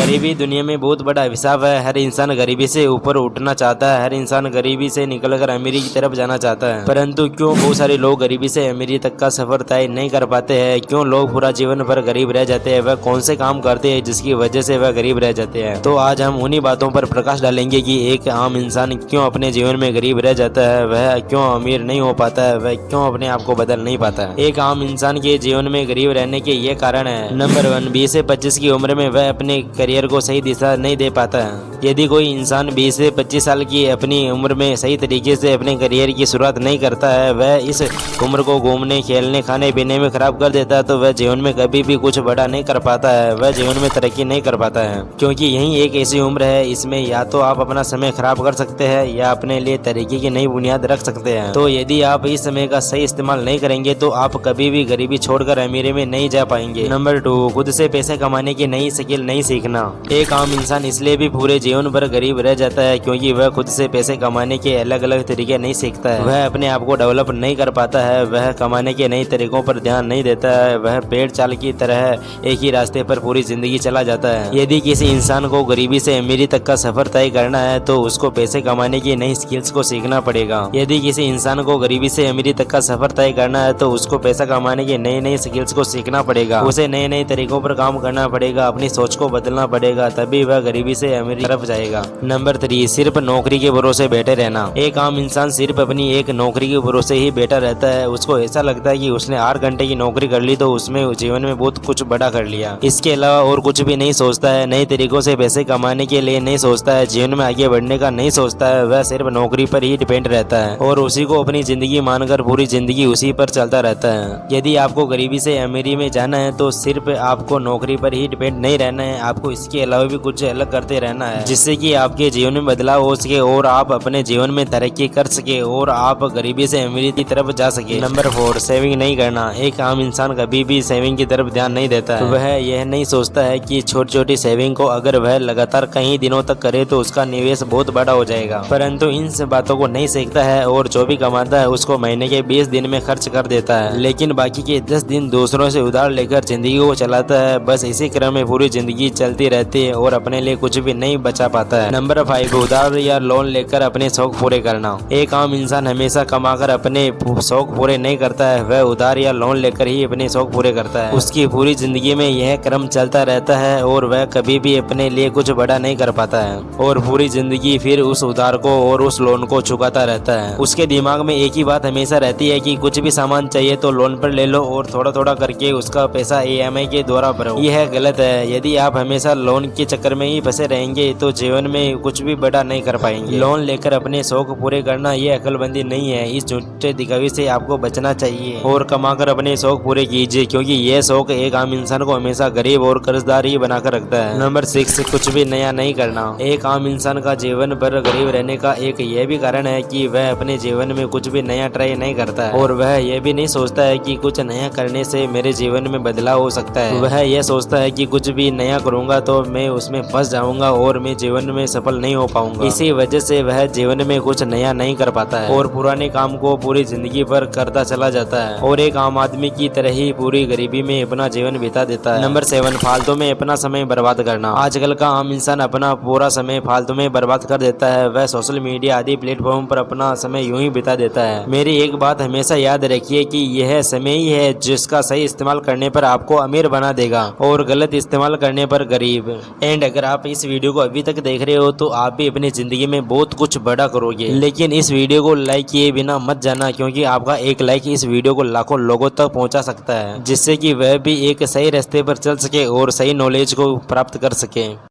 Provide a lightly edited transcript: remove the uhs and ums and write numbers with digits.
गरीबी दुनिया में बहुत बड़ा अभिशाप है। हर इंसान गरीबी से ऊपर उठना चाहता है। हर इंसान गरीबी से निकलकर अमीरी की तरफ जाना चाहता है, परंतु क्यों बहुत सारे लोग गरीबी से अमीरी तक का सफर तय नहीं कर पाते हैं? क्यों लोग पूरा जीवन भर गरीब रह जाते हैं? वह कौन से काम करते हैं जिसकी वजह से वह गरीब रह जाते हैं? तो आज हम उन्हीं बातों पर प्रकाश डालेंगे कि एक आम इंसान क्यों अपने जीवन में गरीब रह जाता है, वह क्यों अमीर नहीं हो पाता है, वह क्यों अपने आप को बदल नहीं पाता है। एक आम इंसान के जीवन में गरीब रहने के ये कारण है। नंबर 1, 20 से 25 की उम्र में वह अपने करियर को सही दिशा नहीं दे पाता है। यदि कोई इंसान 20 से 25 साल की अपनी उम्र में सही तरीके से अपने करियर की शुरुआत नहीं करता है, वह इस उम्र को घूमने, खेलने, खाने पीने में खराब कर देता है, तो वह जीवन में कभी भी कुछ बड़ा नहीं कर पाता है। वह जीवन में तरक्की नहीं कर पाता है, क्योंकि यही एक ऐसी उम्र है, इसमें या तो आप अपना समय खराब कर सकते हैं या अपने लिए तरक्की की नई बुनियाद रख सकते हैं। तो यदि आप इस समय का सही इस्तेमाल नहीं करेंगे तो आप कभी भी गरीबी छोड़कर अमीरी में नहीं जा पाएंगे। नंबर 2, खुद से पैसे कमाने की नई स्किल नहीं सीखना। एक आम इंसान इसलिए भी पूरे जीवन भर गरीब रह जाता है क्योंकि वह खुद से पैसे कमाने के अलग अलग तरीके नहीं सीखता है। वह अपने आप को डेवलप नहीं कर पाता है, वह कमाने के नए तरीकों पर ध्यान नहीं देता है, वह पेड़ चाल की तरह एक ही रास्ते पर पूरी जिंदगी चला जाता है। यदि किसी इंसान को गरीबी से अमीरी तक का सफर तय करना है तो उसको पैसे कमाने की नई स्किल्स को सीखना पड़ेगा। यदि किसी इंसान को गरीबी से अमीरी तक का सफर तय करना है तो उसको पैसा कमाने की नई नई स्किल्स को सीखना पड़ेगा, उसे नए नए तरीकों पर काम करना पड़ेगा, अपनी सोच को बदलना पड़ेगा, तभी वह गरीबी से अमीरी तरफ जाएगा। नंबर 3, सिर्फ नौकरी के भरोसे बैठे रहना। एक आम इंसान सिर्फ अपनी एक नौकरी के भरोसे ही बैठा रहता है। उसको ऐसा लगता है कि उसने 8 घंटे की नौकरी कर ली तो उसमें जीवन में बहुत कुछ बड़ा कर लिया। इसके अलावा और कुछ भी नहीं सोचता है, नए तरीकों से पैसे कमाने के लिए नहीं सोचता है, जीवन में आगे बढ़ने का नहीं सोचता है। वह सिर्फ नौकरी पर ही डिपेंड रहता है और उसी को अपनी जिंदगी मानकर पूरी जिंदगी उसी पर चलता रहता है। यदि आपको गरीबी से अमीरी में जाना है तो सिर्फ आपको नौकरी पर ही डिपेंड नहीं रहना है, आपको इसके अलावा भी कुछ अलग करते रहना है, जिससे कि आपके जीवन में बदलाव हो सके और आप अपने जीवन में तरक्की कर सके और आप गरीबी से अमीरी की तरफ जा सके। नंबर 4, सेविंग नहीं करना। एक आम इंसान कभी भी सेविंग की तरफ ध्यान नहीं देता है। वह यह नहीं सोचता है कि छोटी छोटी सेविंग को अगर वह लगातार कई दिनों तक करे तो उसका निवेश बहुत बड़ा हो जाएगा, परंतु इन सब बातों को नहीं सीखता है और जो भी कमाता है उसको महीने के 20 दिन में खर्च कर देता है, लेकिन बाकी के 10 दिन दूसरों से उधार लेकर जिंदगी को चलाता है। बस इसी क्रम में पूरी जिंदगी चलती रहती है और अपने लिए कुछ भी नहीं बचा पाता है। नंबर 5, उधार या लोन लेकर अपने शौक पूरे करना। एक आम इंसान हमेशा कमाकर अपने शौक पूरे नहीं करता है, वह उधार या लोन लेकर ही अपने शौक पूरे करता है। उसकी पूरी जिंदगी में यह क्रम चलता रहता है और वह कभी भी अपने लिए कुछ बड़ा नहीं कर पाता है और पूरी जिंदगी फिर उस उधार को और उस लोन को चुकाता रहता है। उसके दिमाग में एक ही बात हमेशा रहती है कि कुछ भी सामान चाहिए तो लोन पर ले लो और थोड़ा थोड़ा करके उसका पैसा EMI के द्वारा भरो। यह गलत है। यदि आप हमेशा लोन के चक्कर में ही फंसे रहेंगे तो जीवन में कुछ भी बड़ा नहीं कर पाएंगे। लोन लेकर अपने शौक पूरे करना यह अक्लमंदी नहीं है। इस झूठे दिखावे से आपको बचना चाहिए और कमाकर अपने शौक पूरे कीजिए, क्योंकि यह शौक एक आम इंसान को हमेशा गरीब और कर्जदार ही बनाकर रखता है। नंबर 6, कुछ भी नया नहीं करना। एक आम इंसान का जीवन भर गरीब रहने का एक यह भी कारण है कि वह अपने जीवन में कुछ भी नया ट्राई नहीं करता है और वह यह भी नहीं सोचता है कि कुछ नया करने से मेरे जीवन में बदलाव हो सकता है। वह यह सोचता है कि कुछ भी नया करूंगा तो मैं उसमें फंस जाऊंगा और मैं जीवन में सफल नहीं हो पाऊंगा। इसी वजह से वह जीवन में कुछ नया नहीं कर पाता है और पुराने काम को पूरी जिंदगी भर करता चला जाता है और एक आम आदमी की तरह ही पूरी गरीबी में अपना जीवन बिता देता है। नंबर 7, फालतू में अपना समय बर्बाद करना। आजकल का आम इंसान अपना पूरा समय फालतू में बर्बाद कर देता है। वह सोशल मीडिया आदि प्लेटफॉर्म पर अपना समय यूं ही बिता देता है। मेरी एक बात हमेशा याद रखिए कि यह समय ही है जिसका सही इस्तेमाल करने पर आपको अमीर बना देगा और गलत इस्तेमाल करने पर गरीब। एंड अगर आप इस वीडियो को अभी तक देख रहे हो तो आप भी अपनी जिंदगी में बहुत कुछ बड़ा करोगे, लेकिन इस वीडियो को लाइक किए बिना मत जाना, क्योंकि आपका एक लाइक इस वीडियो को लाखों लोगों तक पहुंचा सकता है, जिससे कि वह भी एक सही रास्ते पर चल सके और सही नॉलेज को प्राप्त कर सके।